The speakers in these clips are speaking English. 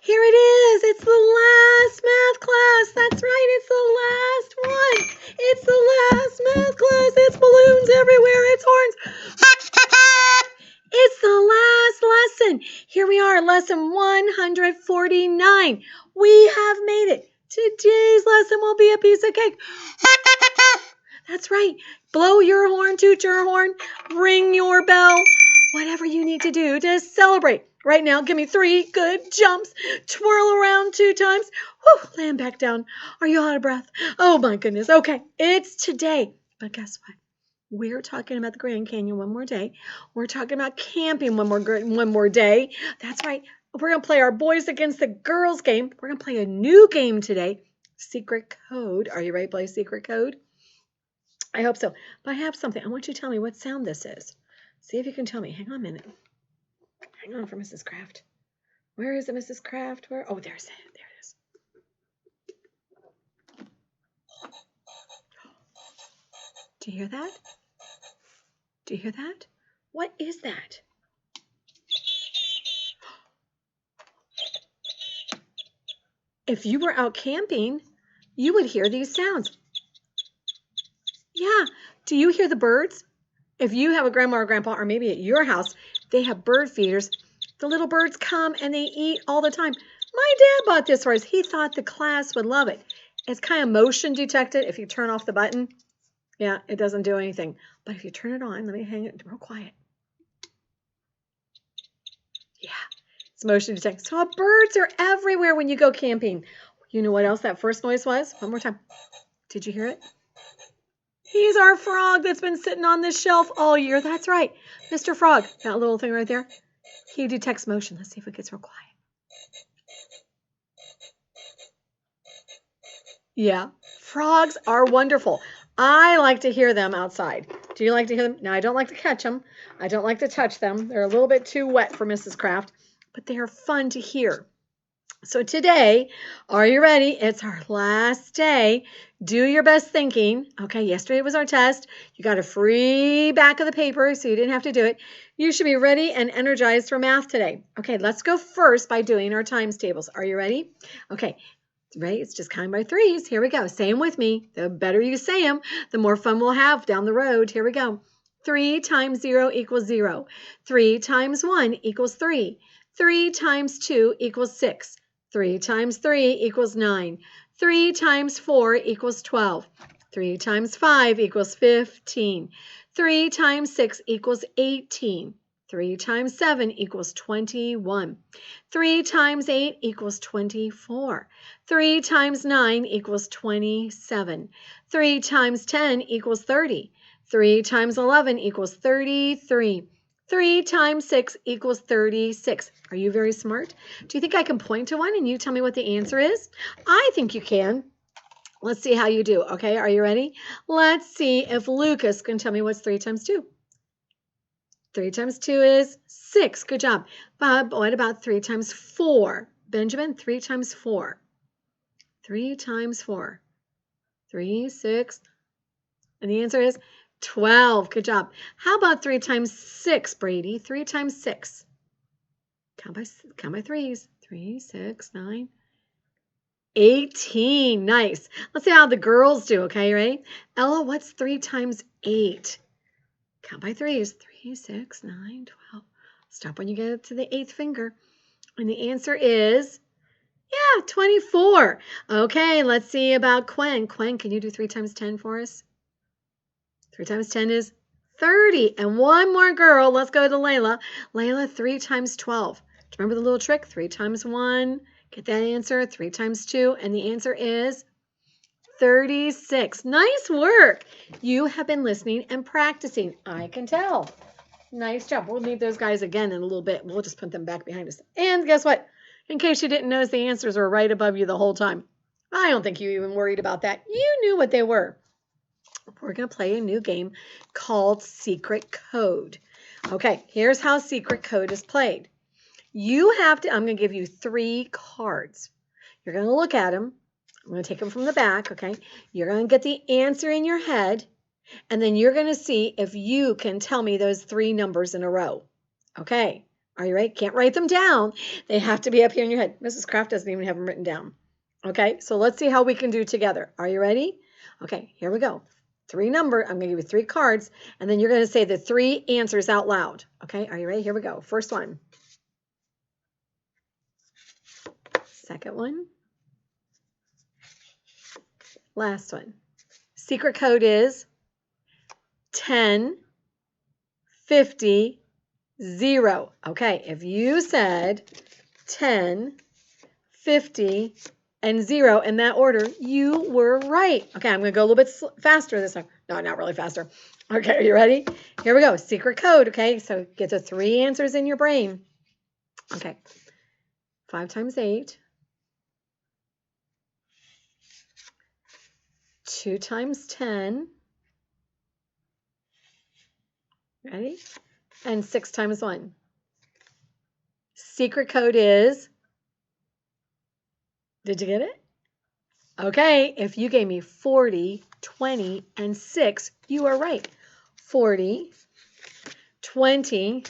Here it is. It's the last math class. That's right. It's the last one. It's the last math class. It's balloons everywhere. It's horns. It's the last lesson. Here we are, lesson 149. We have made it. Today's lesson will be a piece of cake. That's right. Blow your horn, toot your horn, ring your bell, whatever you need to do to celebrate. Right now, give me 3 good jumps. Twirl around 2 times. Whew, land back down. Are you out of breath? Oh my goodness. Okay, it's today. But guess what? We're talking about the Grand Canyon one more day. We're talking about camping one more day. That's right. We're going to play our boys against the girls game. We're going to play a new game today. Secret code. Are you ready to play secret code? I hope so. But I have something. I want you to tell me what sound this is. See if you can tell me. Hang on a minute. Hang on for Mrs. Kraft. Where is it, Mrs. Kraft? Where? Oh, there's it. There it is. Do you hear that? Do you hear that? What is that? If you were out camping, you would hear these sounds. Yeah. Do you hear the birds? If you have a grandma or grandpa, or maybe at your house, they have bird feeders. The little birds come and they eat all the time. My dad bought this for us. He thought the class would love it. It's kind of motion detected. If you turn off the button, yeah, it doesn't do anything. But if you turn it on, let me hang it real quiet. Yeah, it's motion detected. So birds are everywhere when you go camping. You know what else that first noise was? One more time. Did you hear it? He's our frog that's been sitting on this shelf all year. That's right. Mr. Frog, that little thing right there. He detects motion. Let's see if it gets real quiet. Yeah, frogs are wonderful. I like to hear them outside. Do you like to hear them? Now, I don't like to catch them. I don't like to touch them. They're a little bit too wet for Mrs. Kraft, but they are fun to hear. So today, are you ready? It's our last day. Do your best thinking. Okay, yesterday was our test. You got a free back of the paper, so you didn't have to do it. You should be ready and energized for math today. Okay, let's go first by doing our times tables. Are you ready? Okay, ready? It's just counting by threes. Here we go. Say them with me. The better you say them, the more fun we'll have down the road. Here we go. 3 times 0 equals 0. 3 times 1 equals 3. 3 times 2 equals 6. 3 times 3 equals 9. 3 times 4 equals 12. 3 times 5 equals 15. 3 times 6 equals 18. 3 times 7 equals 21. 3 times 8 equals 24. 3 times 9 equals 27. 3 times 10 equals 30. 3 times 11 equals 33. 3 times 6 equals 36. Are you very smart? Do you think I can point to one and you tell me what the answer is? I think you can. Let's see how you do. Okay, are you ready? Let's see if Lucas can tell me what's 3 times 2. 3 times 2 is 6. Good job. Bob, what about 3 times 4? Benjamin, 3 times 4. 3 times 4. 3, 6. And the answer is 12. Good job. How about 3 times 6, Brady? 3 times 6. Count by threes. 3, 6, 9, 18. Nice. Let's see how the girls do. Okay, you ready? Ella, what's 3 times 8? Count by threes. 3, 6, 9, 12. Stop when you get to the 8th finger. And the answer is, yeah, 24. Okay, let's see about Quen. Quen, can you do 3 times 10 for us? 3 times 10 is 30. And one more girl. Let's go to Layla. Layla, 3 times 12. Do you remember the little trick? 3 times 1. Get that answer. 3 times 2. And the answer is 36. Nice work. You have been listening and practicing. I can tell. Nice job. We'll need those guys again in a little bit. We'll just put them back behind us. And guess what? In case you didn't notice, the answers were right above you the whole time. I don't think you even worried about that. You knew what they were. We're going to play a new game called Secret Code. Okay, here's how Secret Code is played. You have to, I'm going to give you 3 cards. You're going to look at them. I'm going to take them from the back, okay? You're going to get the answer in your head, and then you're going to see if you can tell me those 3 numbers in a row. Okay, Are you ready? Can't write them down. They have to be up here in your head. Mrs. Kraft doesn't even have them written down. Okay, so let's see how we can do together. Are you ready? Okay, here we go. 3 number. I'm going to give you 3 cards, and then you're going to say the 3 answers out loud. Okay, are you ready? Here we go. First one. Second one. Last one. Secret code is 10, 50, 0. Okay, if you said 10, 50, and 0 in that order, you were right. Okay, I'm going to go a little bit faster this time. No, not really faster. Okay, are you ready? Here we go. Secret code. Okay, so get the 3 answers in your brain. Okay, 5 times 8. 2 times 10. Ready? And 6 times 1. Secret code is, did you get it? Okay, if you gave me 40, 20, and 6, you are right. 40, 20,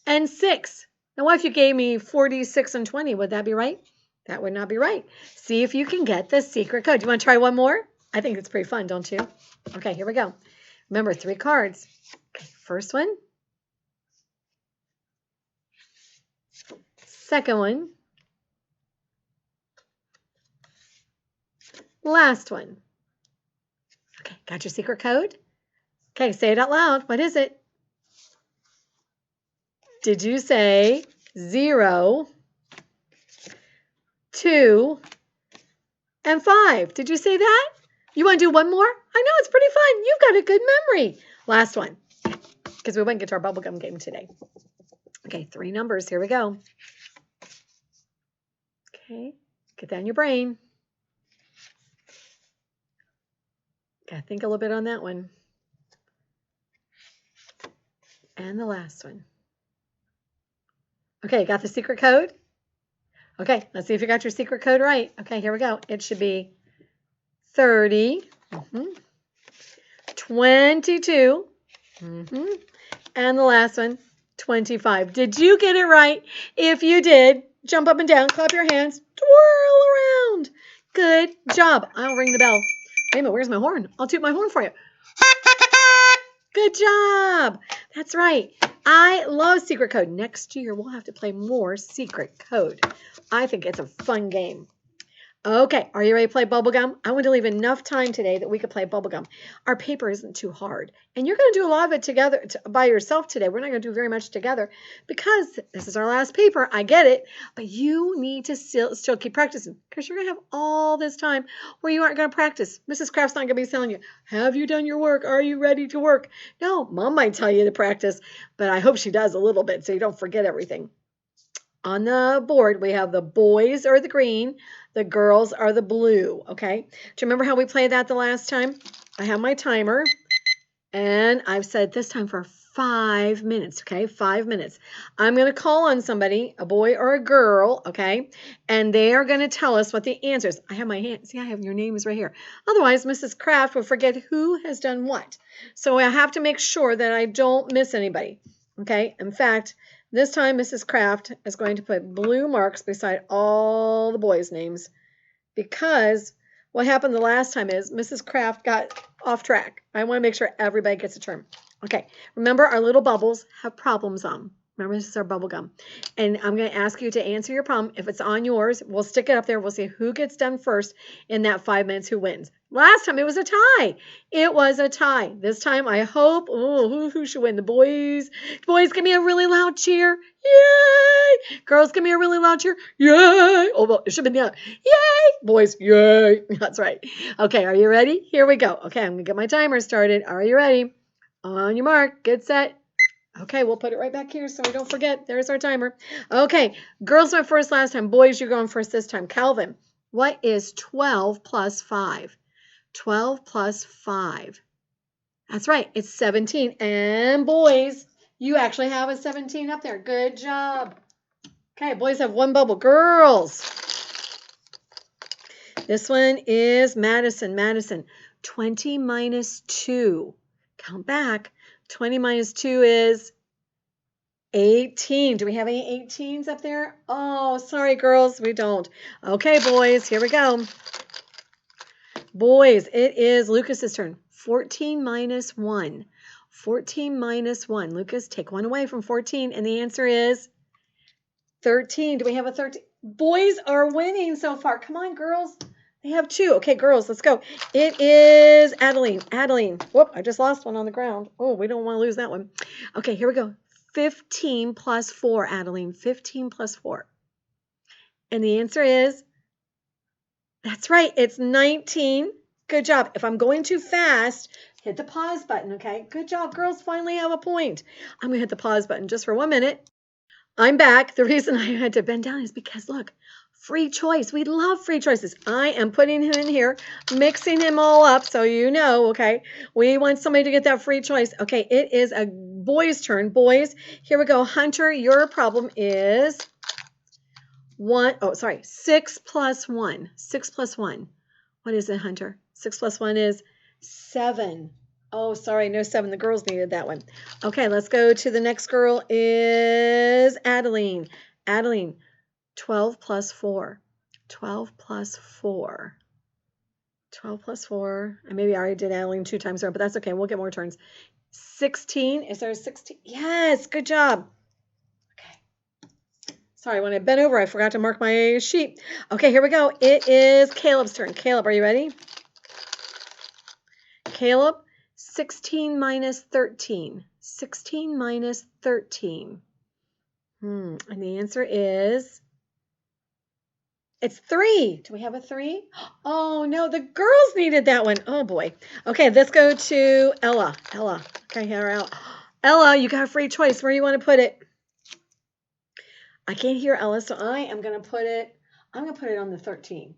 and 6. Now, what if you gave me 46 and 20? Would that be right? That would not be right. See if you can get the secret code. Do you want to try one more? I think it's pretty fun, don't you? Okay, here we go. Remember, 3 cards. Okay, first one. Second one. Last one. Okay, got your secret code? Okay, say it out loud. What is it? Did you say 0, 2, and 5? Did you say that? You want to do one more? I know, it's pretty fun. You've got a good memory. Last one, because we went to get to our bubblegum game today. Okay, 3 numbers. Here we go. Okay, get that in your brain. Gotta think a little bit on that one. And the last one. Okay, got the secret code? Okay, let's see if you got your secret code right. Okay, here we go. It should be 30, 22, and the last one, 25. Did you get it right? If you did, jump up and down, clap your hands, twirl around. Good job. I'll ring the bell. Wait a minute, where's my horn? I'll toot my horn for you. Good job. That's right. I love Secret Code. Next year, we'll have to play more Secret Code. I think it's a fun game. Okay, are you ready to play bubblegum? I want to leave enough time today that we could play bubblegum. Our paper isn't too hard. And you're going to do a lot of it together by yourself today. We're not going to do very much together because this is our last paper. I get it. But you need to still keep practicing because you're going to have all this time where you aren't going to practice. Mrs. Kraft's not going to be telling you, have you done your work? Are you ready to work? No, Mom might tell you to practice, but I hope she does a little bit so you don't forget everything. On the board, we have the boys are the green, the girls are the blue, okay? Do you remember how we played that the last time? I have my timer, and I've set this time for 5 minutes, okay? 5 minutes. I'm going to call on somebody, a boy or a girl, okay? And they are going to tell us what the answers. I have my hand. See, I have your names right here. Otherwise, Mrs. Kraft will forget who has done what. So I have to make sure that I don't miss anybody, okay? In fact, this time, Mrs. Kraft is going to put blue marks beside all the boys' names because what happened the last time is Mrs. Kraft got off track. I want to make sure everybody gets a turn. Okay, remember our little bubbles have problems on them. Remember, this is our bubble gum. And I'm going to ask you to answer your problem. If it's on yours, we'll stick it up there. We'll see who gets done first in that 5 minutes, who wins. Last time, it was a tie. It was a tie. This time, I hope, who should win? The boys. Boys, give me a really loud cheer. Yay! Girls, give me a really loud cheer. Yay! Oh, well, it should have been, yay! Boys, yay! That's right. Okay, are you ready? Here we go. Okay, I'm going to get my timer started. Are you ready? On your mark, get set. Okay, we'll put it right back here so we don't forget. There's our timer. Okay, girls went first last time. Boys, you're going first this time. Calvin, what is 12 plus 5? 12 plus 5. That's right, it's 17. And boys, you actually have a 17 up there. Good job. Okay, boys have one bubble. Girls, this one is Madison. Madison, 20 minus 2. Count back. 20 minus 2 is 18. Do we have any 18s up there? Oh, sorry, girls. We don't. Okay, boys. Here we go. Boys, it is Lucas's turn. 14 minus 1. 14 minus 1. Lucas, take one away from 14. And the answer is 13. Do we have a 13? Boys are winning so far. Come on, girls. They have 2. Okay, girls, let's go. It is Adeline. Adeline. Whoop, I just lost one on the ground. Oh, we don't want to lose that one. Okay, here we go. 15 plus 4, Adeline. 15 plus 4. And the answer is, that's right, it's 19. Good job. If I'm going too fast, hit the pause button, okay? Good job, girls. Finally have a point. I'm going to hit the pause button just for 1 minute. I'm back. The reason I had to bend down is because, look, free choice. We love free choices. I am putting him in here, mixing him all up so you know, okay? We want somebody to get that free choice. Okay, it is a boy's turn. Boys, here we go. Hunter, your problem is 6 plus 1. 6 plus 1. What is it, Hunter? 6 plus 1 is 7. Oh, sorry, no 7. The girls needed that one. Okay, let's go to the next girl is Adeline. Adeline, 12 plus 4. 12 plus 4. 12 plus 4. And maybe I already did Adeline 2 times around, but that's okay. We'll get more turns. 16. Is there a 16? Yes, good job. Okay. Sorry, when I bent over, I forgot to mark my sheet. Okay, here we go. It is Caleb's turn. Caleb, are you ready? Caleb, 16 minus 13. 16 minus 13. And the answer is, it's 3. Do we have a 3? Oh, no, the girls needed that one. Oh, boy. Okay, let's go to Ella. Ella. Okay, here out. Ella, you got a free choice. Where do you want to put it? I can't hear Ella, so I am going to put it, I'm going to put it on the 13.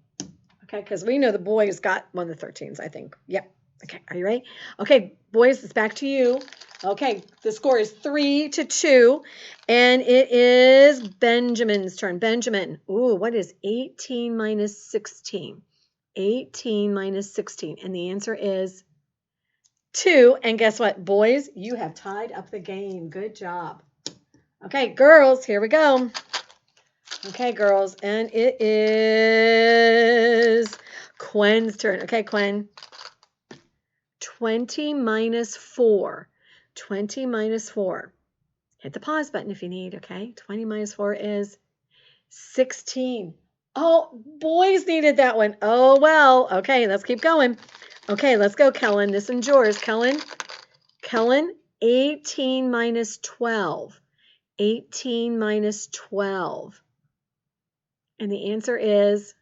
Okay, because we know the boys got one of the 13s, I think. Yep. Okay, are you ready? Okay, boys, it's back to you. Okay, the score is 3-2, and it is Benjamin's turn. Benjamin, ooh, what is 18 minus 16? 18 minus 16, and the answer is 2. And guess what, boys? You have tied up the game. Good job. Okay, girls, here we go. Okay, girls, and it is Quen's turn. Okay, Quen. 20 minus 4. 20 minus 4. Hit the pause button if you need, okay? 20 minus 4 is 16. Oh, boys needed that one. Oh, well. Okay, let's keep going. Okay, let's go, Kellen. This one's yours. Kellen, 18 minus 12. 18 minus 12. And the answer is,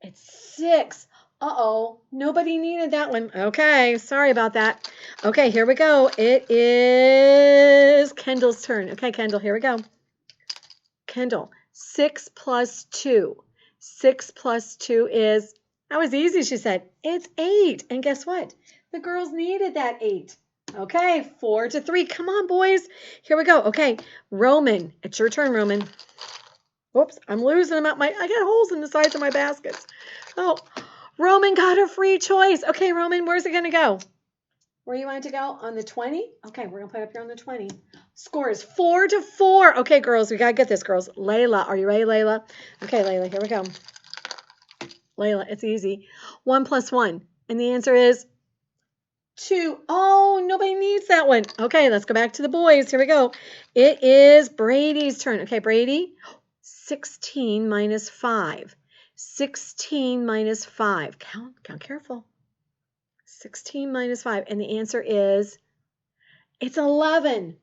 it's 6. Uh-oh, nobody needed that one. Okay, sorry about that. Okay, here we go. It is Kendall's turn. Okay, Kendall, here we go. Kendall, 6 plus 2. 6 plus 2 is, that was easy, she said. It's 8. And guess what? The girls needed that 8. Okay, 4-3. Come on, boys. Here we go. Okay, Roman, it's your turn, Roman. Whoops, I'm losing them out I got holes in the sides of my baskets. Oh, Roman got a free choice. Okay, Roman, where's it going to go? Where you want it to go? On the 20? Okay, we're going to put it up here on the 20. Score is 4-4. Okay, girls, we got to get this, girls. Layla, are you ready, Layla? Okay, Layla, here we go. Layla, it's easy. 1 plus 1. And the answer is 2. Oh, nobody needs that one. Okay, let's go back to the boys. Here we go. It is Brady's turn. Okay, Brady, 16 minus 5. 16 minus 5. Count careful. 16 minus 5. And the answer is, it's 11.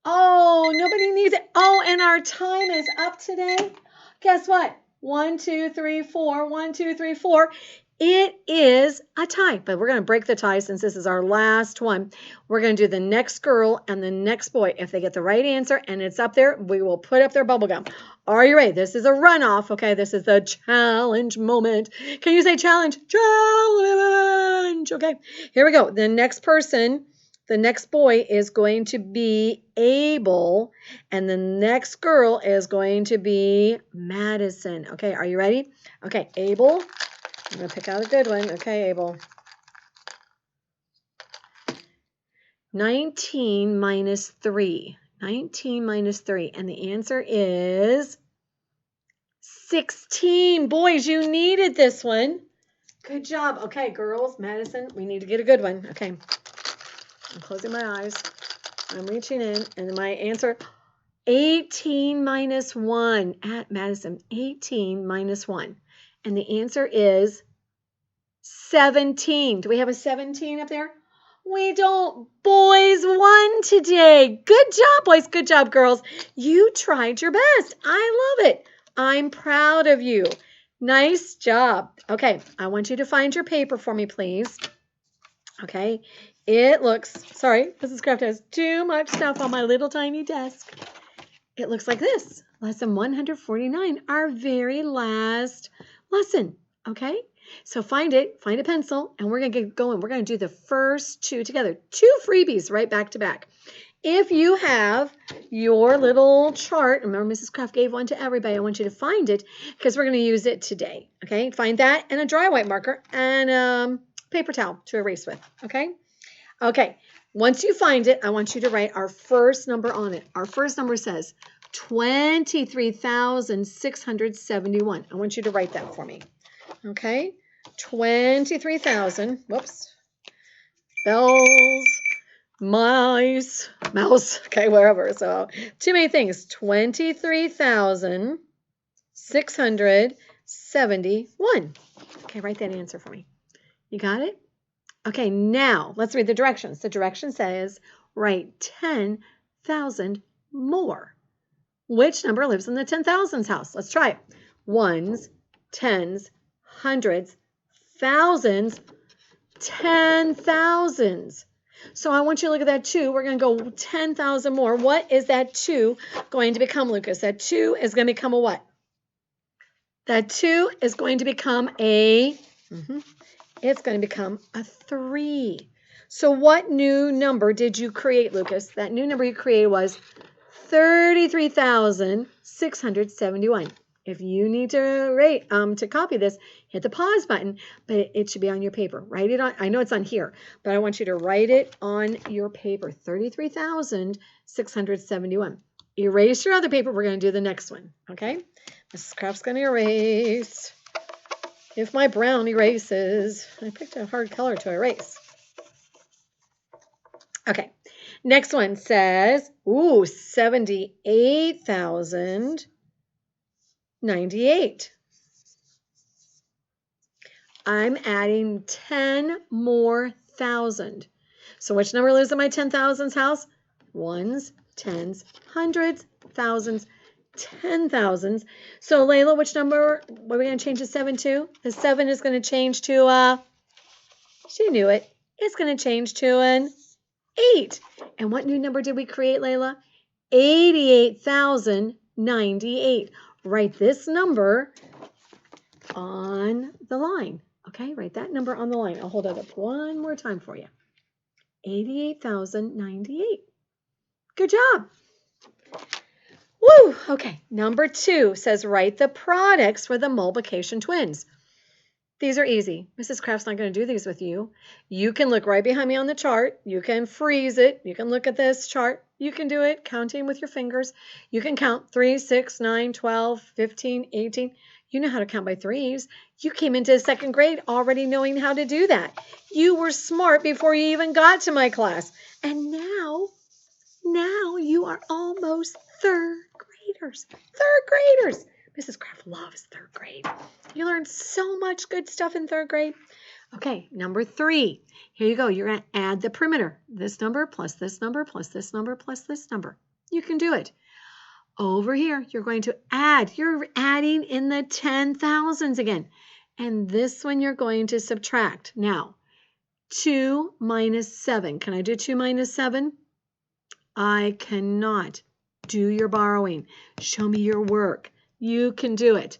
Oh, nobody needs it. Oh, and our time is up today. Guess what? 1, 2, 3, 4. 1, 2, 3, 4. It is a tie, but we're going to break the tie since this is our last one. We're going to do the next girl and the next boy. If they get the right answer and it's up there, we will put up their bubble gum. Are you ready? This is a runoff. Okay, this is the challenge moment. Can you say challenge? Challenge. Okay, here we go. The next person, the next boy is going to be Abel, and the next girl is going to be Madison. Okay, are you ready? Okay, Abel. I'm going to pick out a good one. Okay, Abel. 19 minus 3. 19 minus 3. And the answer is 16. Boys, you needed this one. Good job. Okay, girls, Madison, we need to get a good one. Okay. I'm closing my eyes. I'm reaching in. And my answer, 18 minus 1. At Madison, 18 minus 1. And the answer is 17. Do we have a 17 up there? We don't. Boys won today. Good job, boys. Good job, girls. You tried your best. I love it. I'm proud of you. Nice job. Okay, I want you to find your paper for me, please. Okay, it looks, sorry, Mrs. Kraft has too much stuff on my little tiny desk. It looks like this. Lesson 149, our very last lesson. Okay, so find a pencil, and we're going to get going. We're going to do the first two together. 2 freebies right back to back. If you have your little chart, remember Mrs. Kraft gave one to everybody. I want you to find it because we're going to use it today. Okay, find that and a dry white marker and paper towel to erase with. Okay, okay. Once you find it, I want you to write our first number on it. Our first number says 23,671. I want you to write that for me. Okay, 23,000. Whoops. Bells. Mouse, okay, wherever. So too many things. 23,671. Okay, write that answer for me. You got it? Okay, now let's read the directions. The direction says write 10,000 more. Which number lives in the 10,000s house? Let's try it. Ones, tens, hundreds, thousands, 10,000s. So I want you to look at that 2. We're going to go 10,000 more. What is that 2 going to become, Lucas? That 2 is going to become a what? That 2 is going to become a, it's going to become a 3. So what new number did you create, Lucas? That new number you created was 33,671. If you need to copy this, hit the pause button, but it should be on your paper. Write it on. I know it's on here, but I want you to write it on your paper. 33,671. Erase your other paper. We're going to do the next one. Okay? Mrs. Kraft's going to erase. If my brown erases, I picked a hard color to erase. Okay. Next one says, 78,098. I'm adding 10 more thousand. So which number lives in my 10,000s house? Ones, tens, hundreds, thousands, 10,000s. So Layla, which number, what are we going to change the 7 to? The 7 is going to change to, she knew it. It's going to change to an 8. And what new number did we create, Layla? 88,098. Write this number on the line. Okay, write that number on the line. I'll hold it up one more time for you. 88,098. Good job. Woo! Okay, number 2 says write the products for the multiplication twins. These are easy. Mrs. Kraft's not going to do these with you. You can look right behind me on the chart. You can freeze it. You can look at this chart. You can do it counting with your fingers. You can count 3, 6, 9, 12, 15, 18. You know how to count by threes. You came into 2nd grade already knowing how to do that. You were smart before you even got to my class. And now you are almost 3rd graders. 3rd graders. Mrs. Kraft loves 3rd grade. You learned so much good stuff in 3rd grade. Okay, number 3. Here you go. You're going to add the perimeter. This number plus this number plus this number plus this number. You can do it. Over here, you're going to add. You're adding in the 10,000s again. And this one you're going to subtract. Now, 2 minus 7. Can I do 2 minus 7? I cannot. Do your borrowing. Show me your work. You can do it.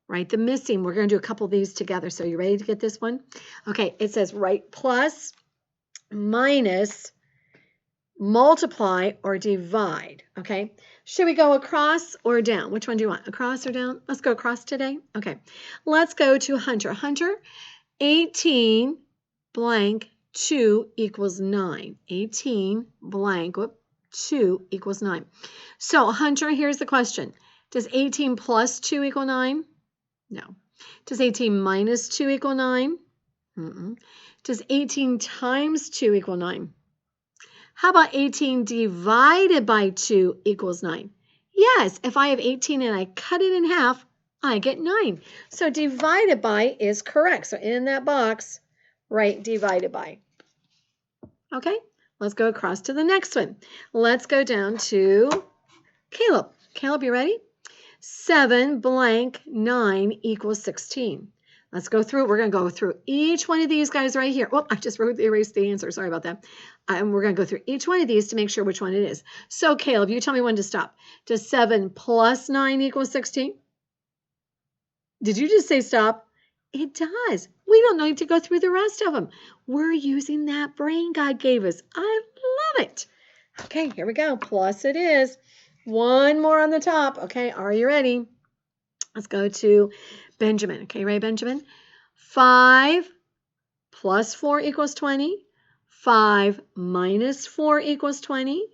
Write the missing. We're going to do a couple of these together. So you ready to get this one? Okay, it says write plus, minus, multiply, or divide. Okay, should we go across or down? Which one do you want? Across or down? Let's go across today. Okay, let's go to Hunter. Hunter, 18 blank 2 equals 9. 18 blank, 2 equals 9. So, Hunter, here's the question. Does 18 plus 2 equal 9? No. Does 18 minus 2 equal 9? Mm-mm. Does 18 times 2 equal 9? How about 18 divided by 2 equals 9? Yes, if I have 18 and I cut it in half, I get 9. So divided by is correct. So in that box, write divided by. Okay, let's go across to the next one. Let's go down to Caleb. Caleb, you ready? 7 blank 9 equals 16. Let's go through. We're going to go through each one of these guys right here. Oh, I just erased the answer. Sorry about that. We're going to go through each one of these to make sure which one it is. So, Caleb, you tell me when to stop. Does 7 plus 9 equal 16? Did you just say stop? It does. We don't need to go through the rest of them. We're using that brain God gave us. I love it. Okay, here we go. Plus it is. One more on the top. Okay, are you ready? Let's go to Benjamin. Okay, ready, Benjamin? 5 plus 4 equals 20. 5 minus 4 equals 20.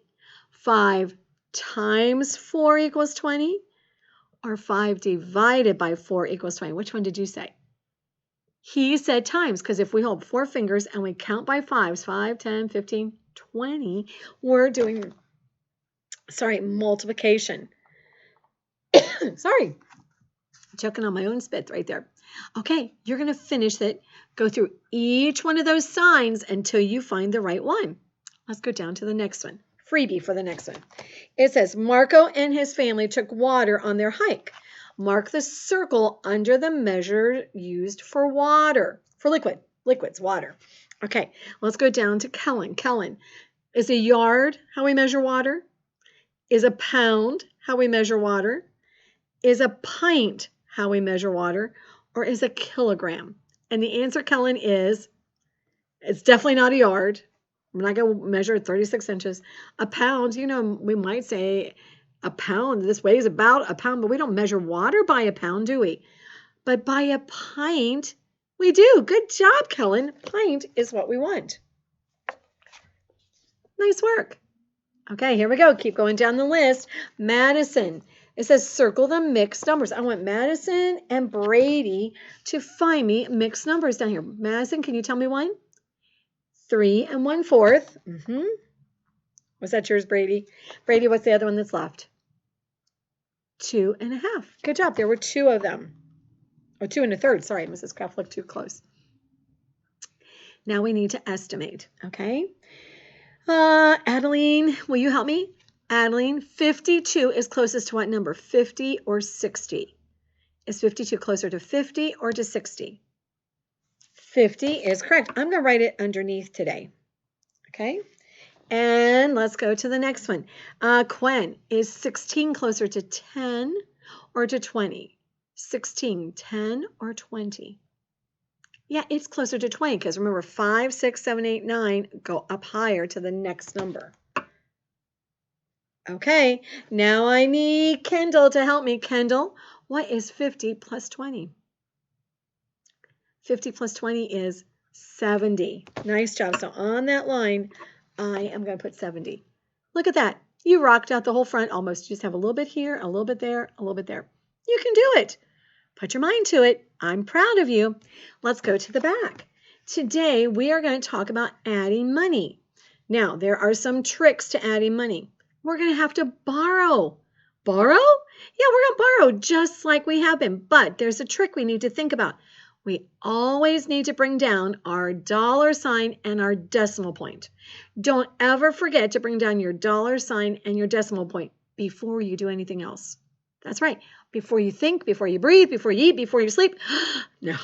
5 times 4 equals 20. Or 5 divided by 4 equals 20. Which one did you say? He said times, because if we hold 4 fingers and we count by 5s, 5, 10, 15, 20, we're doing, multiplication. Sorry. Choking on my own spit right there. Okay, you're going to finish it. Go through each one of those signs until you find the right one. Let's go down to the next one. Freebie for the next one. It says, Marco and his family took water on their hike. Mark the circle under the measure used for water. For liquids, water. Okay, let's go down to Kellen. Kellen, is a yard how we measure water? Is a pound how we measure water? Is a pint how we measure water? Or is a kilogram? And the answer, Kellen, is it's definitely not a yard. We're not going to measure 36 inches. A pound, we might say a pound. This weighs about a pound, but we don't measure water by a pound, do we? But by a pint, we do. Good job, Kellen. Pint is what we want. Nice work. Okay, here we go. Keep going down the list. Madison. It says circle the mixed numbers. I want Madison and Brady to find me mixed numbers down here. Madison, can you tell me one? 3 1/4. Was that yours, Brady? Brady, what's the other one that's left? 2 1/2. Good job. There were 2 of them. Or 2 1/3. Sorry, Mrs. Kraft looked too close. Now we need to estimate, okay? Adeline, will you help me? Adeline, 52 is closest to what number? 50 or 60? Is 52 closer to 50 or to 60? 50 is correct. I'm going to write it underneath today. Okay? And let's go to the next one. Quen, is 16 closer to 10 or to 20? 16, 10 or 20? Yeah, it's closer to 20 because remember 5, 6, 7, 8, 9 go up higher to the next number. Okay, now I need Kendall to help me. Kendall, what is 50 plus 20? 50 plus 20 is 70. Nice job. So on that line, I am going to put 70. Look at that. You rocked out the whole front almost. You just have a little bit here, a little bit there, a little bit there. You can do it. Put your mind to it. I'm proud of you. Let's go to the back. Today, we are going to talk about adding money. Now, there are some tricks to adding money. We're going to have to borrow. Borrow? Yeah, we're going to borrow just like we have been. But there's a trick we need to think about. We always need to bring down our dollar sign and our decimal point. Don't ever forget to bring down your dollar sign and your decimal point before you do anything else. That's right. Before you think, before you breathe, before you eat, before you sleep. No.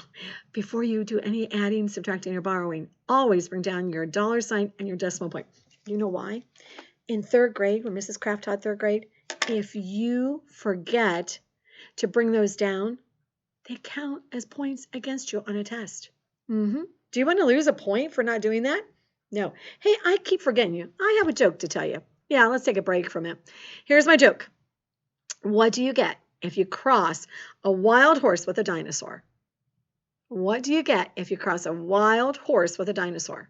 Before you do any adding, subtracting, or borrowing, always bring down your dollar sign and your decimal point. You know why? In 3rd grade, when Mrs. Kraft taught 3rd grade, if you forget to bring those down, they count as points against you on a test. Do you want to lose a point for not doing that? No. Hey, I keep forgetting you. I have a joke to tell you. Yeah, let's take a break from it. Here's my joke. What do you get if you cross a wild horse with a dinosaur? What do you get if you cross a wild horse with a dinosaur?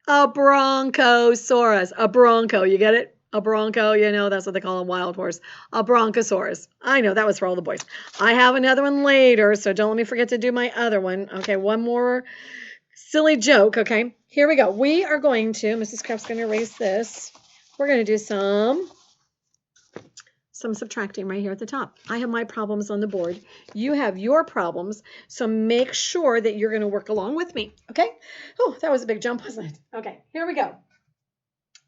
A bronchosaurus. A bronco. You get it? A bronco. You know, that's what they call a wild horse. A bronchosaurus. I know that was for all the boys. I have another one later, so don't let me forget to do my other one. Okay, one more silly joke. Okay, here we go. We are going to, Mrs. Kraft's going to erase this. We're going to do some subtracting right here at the top. I have my problems on the board. You have your problems. So make sure that you're going to work along with me. Okay. Oh, that was a big jump, wasn't it? Okay, here we go.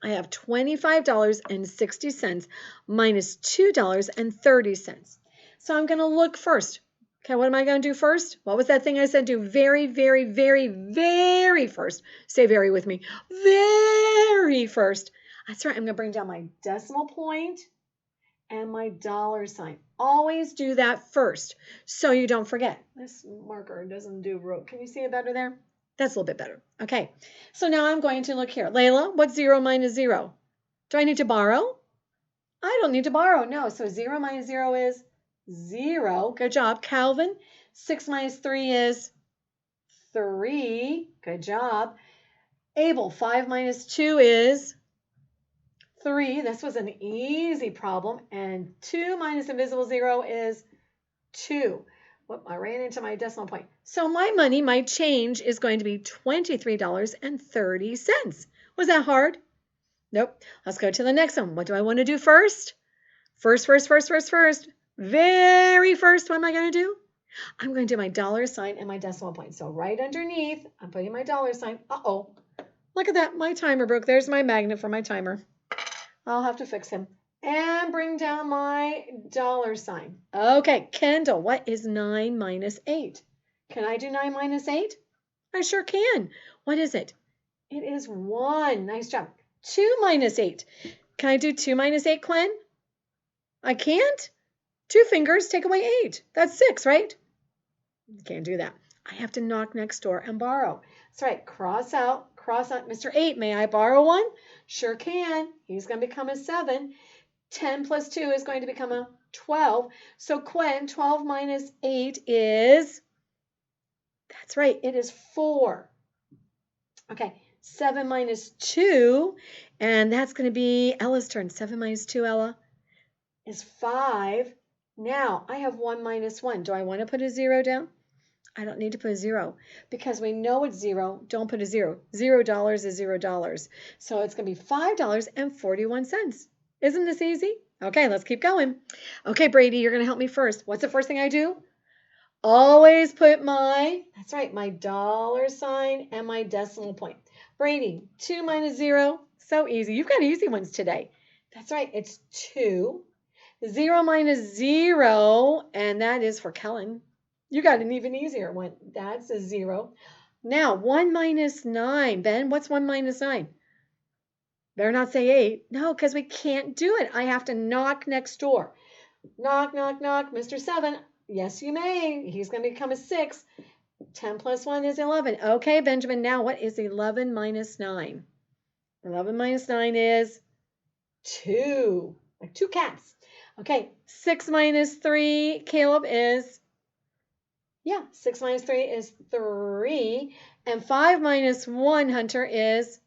I have $25.60 minus $2.30. So I'm going to look first. Okay, what am I going to do first? What was that thing I said do very, very, very, very first? Say very with me. Very first. That's right. I'm going to bring down my decimal point and my dollar sign. Always do that first so you don't forget. This marker doesn't do rope. Can you see it better there? That's a little bit better. Okay, so now I'm going to look here. Layla, what's 0 minus 0? Do I need to borrow? I don't need to borrow. No, so 0 minus 0 is 0. Good job. Calvin, 6 minus 3 is 3. Good job. Abel, 5 minus 2 is 3. This was an easy problem. And 2 minus invisible 0 is 2. Whoop, I ran into my decimal point. So my money, my change is going to be $23.30. Was that hard? Nope. Let's go to the next one. What do I want to do first? First. Very first, what am I going to do? I'm going to do my dollar sign and my decimal point. So right underneath, I'm putting my dollar sign. Uh-oh. Look at that. My timer broke. There's my magnet for my timer. I'll have to fix him. And bring down my dollar sign. Okay, Kendall, what is 9 minus 8? Can I do 9 minus 8? I sure can. What is it? It is 1. Nice job. 2 minus 8. Can I do 2 minus 8, Quinn? I can't. 2 fingers take away 8. That's 6, right? Can't do that. I have to knock next door and borrow. That's right. Cross out. Mr. 8, may I borrow one? Sure can. He's going to become a 7. 10 plus 2 is going to become a 12. So Quinn, 12 minus 8 is, that's right, it is 4. Okay, 7 minus 2, and that's going to be Ella's turn. 7 minus 2, Ella, is 5. Now, I have 1 minus 1. Do I want to put a 0 down? I don't need to put a 0 because we know it's 0. Don't put a 0. $0 is $0. So it's going to be $5.41. Isn't this easy? Okay, let's keep going. Okay, Brady, you're going to help me first. What's the first thing I do? Always put my dollar sign and my decimal point. Brady, 2 minus 0. So easy. You've got easy ones today. That's right. It's 2. 0 minus 0, and that is for Kellen. You got an even easier one. That's a 0. Now, 1 minus 9. Ben, what's 1 minus 9? Better not say 8. No, because we can't do it. I have to knock next door. Knock, knock, knock. Mr. 7. Yes, you may. He's going to become a 6. 10 plus 1 is 11. Okay, Benjamin, now what is 11 minus 9? 11 minus 9 is 2. Like 2 cats. Okay, 6 minus 3, Caleb, is, 6 minus 3 is 3. And 5 minus 1, Hunter, is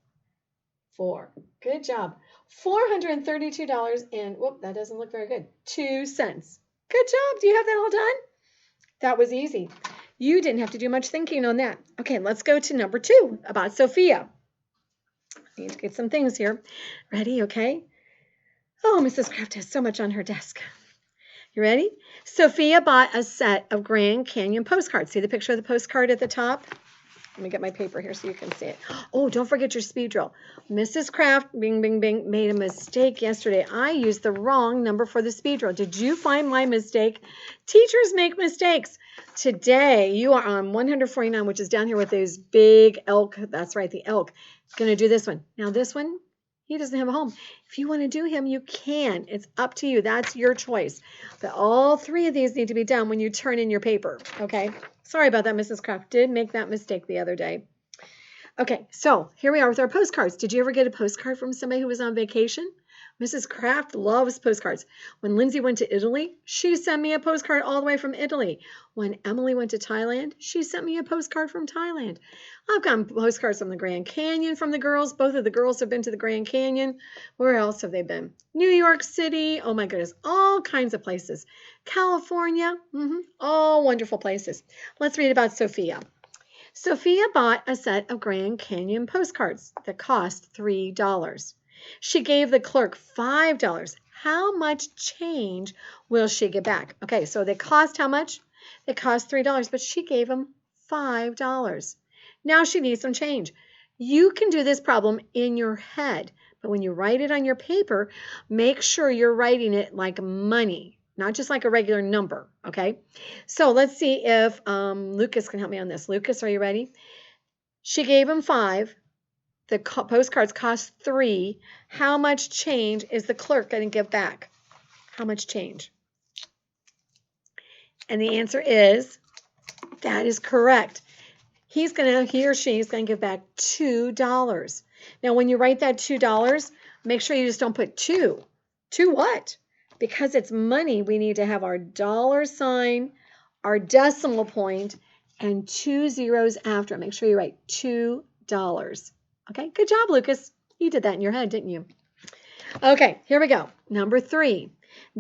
4. Good job. $432 and, that doesn't look very good, 2 cents. Good job. Do you have that all done? That was easy. You didn't have to do much thinking on that. Okay, let's go to number 2 about Sophia. I need to get some things here. Ready? Okay. Oh, Mrs. Kraft has so much on her desk. You ready? Sophia bought a set of Grand Canyon postcards. See the picture of the postcard at the top? Let me get my paper here so you can see it. Oh, don't forget your speed drill. Mrs. Kraft, bing, bing, bing, made a mistake yesterday. I used the wrong number for the speed drill. Did you find my mistake? Teachers make mistakes. Today, you are on 149, which is down here with those big elk. That's right, the elk. Going to do this one. Now, this one, he doesn't have a home. If you want to do him, you can. It's up to you. That's your choice. But all 3 of these need to be done when you turn in your paper, okay? Sorry about that, Mrs. Kraft. Did make that mistake the other day. Okay, so here we are with our postcards. Did you ever get a postcard from somebody who was on vacation? Mrs. Kraft loves postcards. When Lindsay went to Italy, she sent me a postcard all the way from Italy. When Emily went to Thailand, she sent me a postcard from Thailand. I've gotten postcards from the Grand Canyon from the girls. Both of the girls have been to the Grand Canyon. Where else have they been? New York City. Oh my goodness. All kinds of places. California. All wonderful places. Let's read about Sophia. Sophia bought a set of Grand Canyon postcards that cost $3. She gave the clerk $5. How much change will she get back? Okay, so they cost how much? They cost $3, but she gave him $5. Now she needs some change. You can do this problem in your head, but when you write it on your paper, make sure you're writing it like money, not just like a regular number, okay? So let's see if Lucas can help me on this. Lucas, are you ready? She gave him 5. The postcards cost 3. How much change is the clerk going to give back? How much change? And the answer is, that is correct. He or she is going to give back $2. Now, when you write that $2, make sure you just don't put 2. 2 what? Because it's money, we need to have our dollar sign, our decimal point, and 2 zeros after. Make sure you write $2. Okay, good job, Lucas. You did that in your head, didn't you? Okay, here we go. Number 3.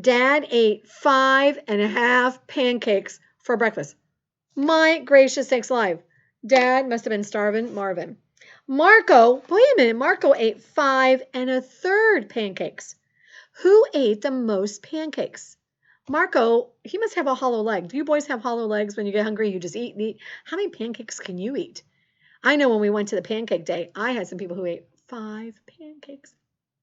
Dad ate 5.5 pancakes for breakfast. My gracious sakes alive. Dad must have been starving Marvin. Marco, wait a minute. Marco ate 5 1/3 pancakes. Who ate the most pancakes? Marco, he must have a hollow leg. Do you boys have hollow legs when you get hungry? You just eat and eat. How many pancakes can you eat? I know when we went to the pancake day, I had some people who ate 5 pancakes.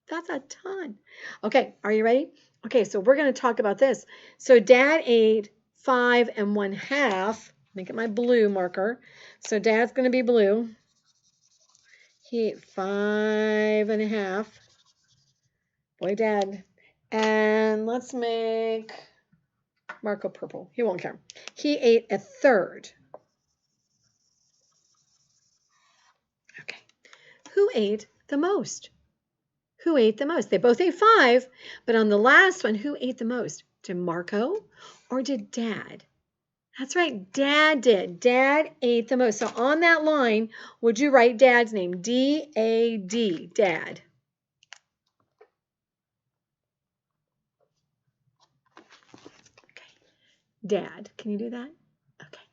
That's a ton. Okay, are you ready? Okay, so we're going to talk about this. So Dad ate 5 1/2. Make it my blue marker. So Dad's going to be blue. He ate 5 1/2. Boy, Dad. And let's make Marco purple. He won't care. He ate 1/3. Okay. Who ate the most? Who ate the most? They both ate 5, but on the last one, who ate the most? Did Marco or did Dad? That's right, Dad did. Dad ate the most. So on that line, would you write Dad's name? D-A-D, Dad. Okay. Dad, can you do that? Okay.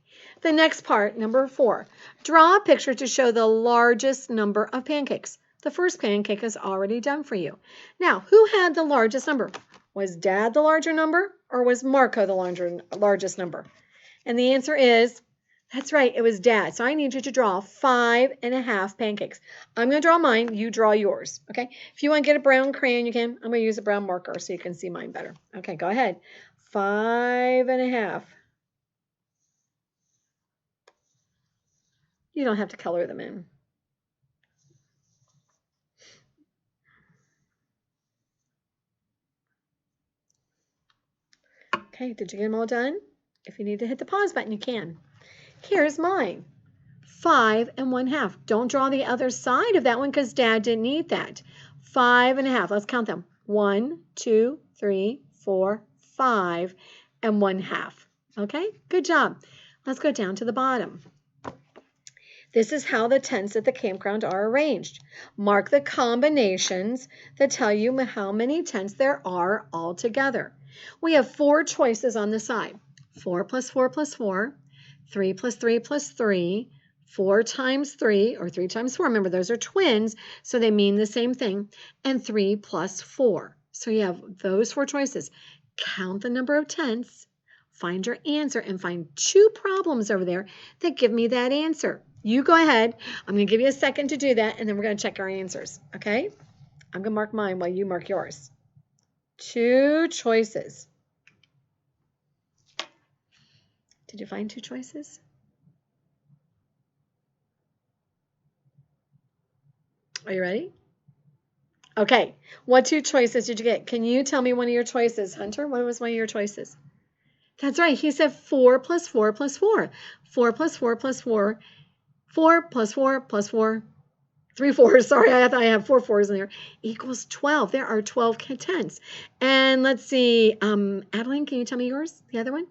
The next part, number 4. Draw a picture to show the largest number of pancakes. The first pancake is already done for you. Now, who had the largest number? Was Dad the larger number or was Marco the largest number? And the answer is, that's right, it was Dad. So I need you to draw 5 1/2 pancakes. I'm going to draw mine. You draw yours, okay? If you want to get a brown crayon, you can. I'm going to use a brown marker so you can see mine better. Okay, go ahead. 5 1/2. You don't have to color them in. Okay, did you get them all done? If you need to hit the pause button, you can. Here's mine. 5 1/2. Don't draw the other side of that one because Dad didn't eat that. 5 1/2. Let's count them. 1, 2, 3, 4, 5 1/2. Okay, good job. Let's go down to the bottom. This is how the tents at the campground are arranged. Mark the combinations that tell you how many tents there are altogether. We have 4 choices on the side. 4 plus 4 plus 4, 3 plus 3 plus 3, 4 times 3, or 3 times 4. Remember, those are twins, so they mean the same thing. And 3 plus 4. So you have those 4 choices. Count the number of tents, find your answer, and find 2 problems over there that give me that answer. You go ahead. I'm going to give you a second to do that, and then we're going to check our answers, okay? I'm going to mark mine while you mark yours. 2 choices. Did you find 2 choices? Are you ready? Okay. What 2 choices did you get? Can you tell me one of your choices, Hunter? What was one of your choices? That's right. He said 4 plus 4 plus 4. 4 plus 4 plus 4. 4 plus 4 plus 4. 3 fours, sorry, I have 4 fours in there, equals 12. There are 12 tenths. And let's see, Adeline, can you tell me yours, the other one?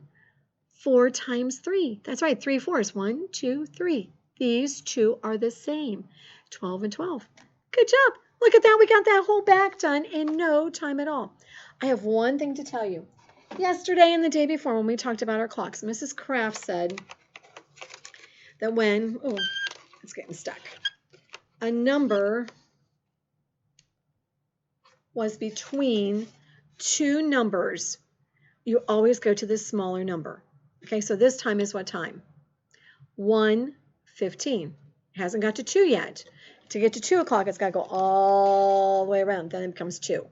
4 times 3. That's right, 3 fours. 1, 2, 3. These two are the same, 12 and 12. Good job. Look at that. We got that whole back done in no time at all. I have one thing to tell you. Yesterday and the day before when we talked about our clocks, Mrs. Kraft said that when, oh, it's getting stuck, a number was between two numbers, you always go to the smaller number. Okay, so this time is what time? 1:15. It hasn't got to 2 yet. To get to 2 o'clock, it's got to go all the way around. Then it becomes 2.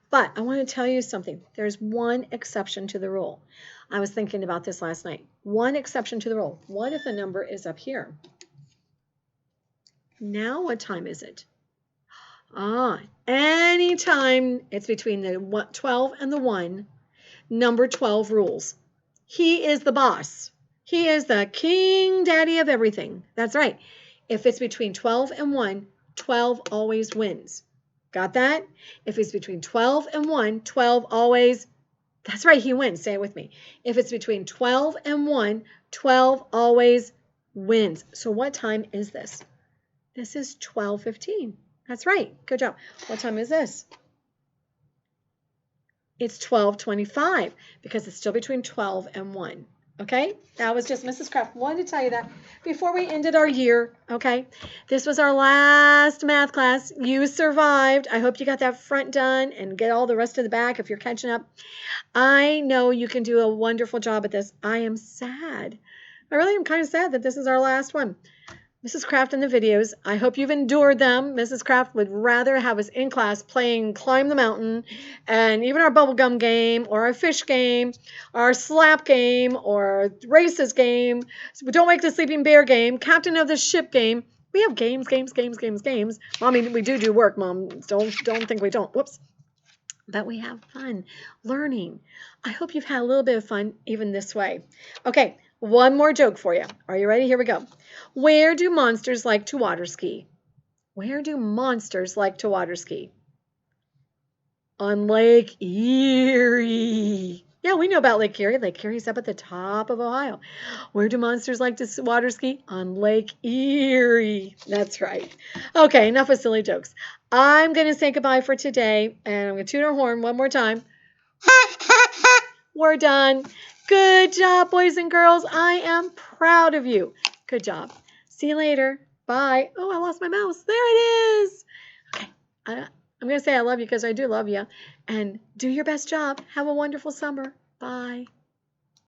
But I want to tell you something. There's one exception to the rule. I was thinking about this last night. One exception to the rule. What if the number is up here? Now what time is it? Anytime it's between the 12 and the 1, number 12 rules. He is the boss. He is the king daddy of everything. That's right. If it's between 12 and 1, 12 always wins. Got that? If it's between 12 and 1, 12 always, that's right, he wins. Say it with me. If it's between 12 and 1, 12 always wins. So what time is this? This is 12:15. That's right. Good job. What time is this? It's 12:25 because it's still between 12 and 1. Okay? That was just Mrs. Kraft wanted to tell you that before we ended our year. Okay? This was our last math class. You survived. I hope you got that front done and get all the rest of the back if you're catching up. I know you can do a wonderful job at this. I am sad. I really am kind of sad that this is our last one. Mrs. Kraft and the videos, I hope you've endured them. Mrs. Kraft would rather have us in class playing Climb the Mountain and even our bubblegum game or our fish game, or our slap game or races game, Don't Wake the Sleeping Bear game, Captain of the Ship game. We have games. Mommy, we do work, Mom. Don't think we don't. Whoops. But we have fun learning. I hope you've had a little bit of fun even this way. Okay, one more joke for you. Are you ready? Here we go. Where do monsters like to water ski? Where do monsters like to water ski? On Lake Erie. Yeah, we know about Lake Erie. Lake Erie's up at the top of Ohio. Where do monsters like to water ski? On Lake Erie. That's right. Okay, enough of silly jokes. I'm going to say goodbye for today, and I'm going to tune our horn one more time. We're done. Good job, boys and girls. I am proud of you. Good job. See you later. Bye. Oh, I lost my mouse. There it is. Okay. I'm going to say I love you because I do love you. And do your best job. Have a wonderful summer. Bye.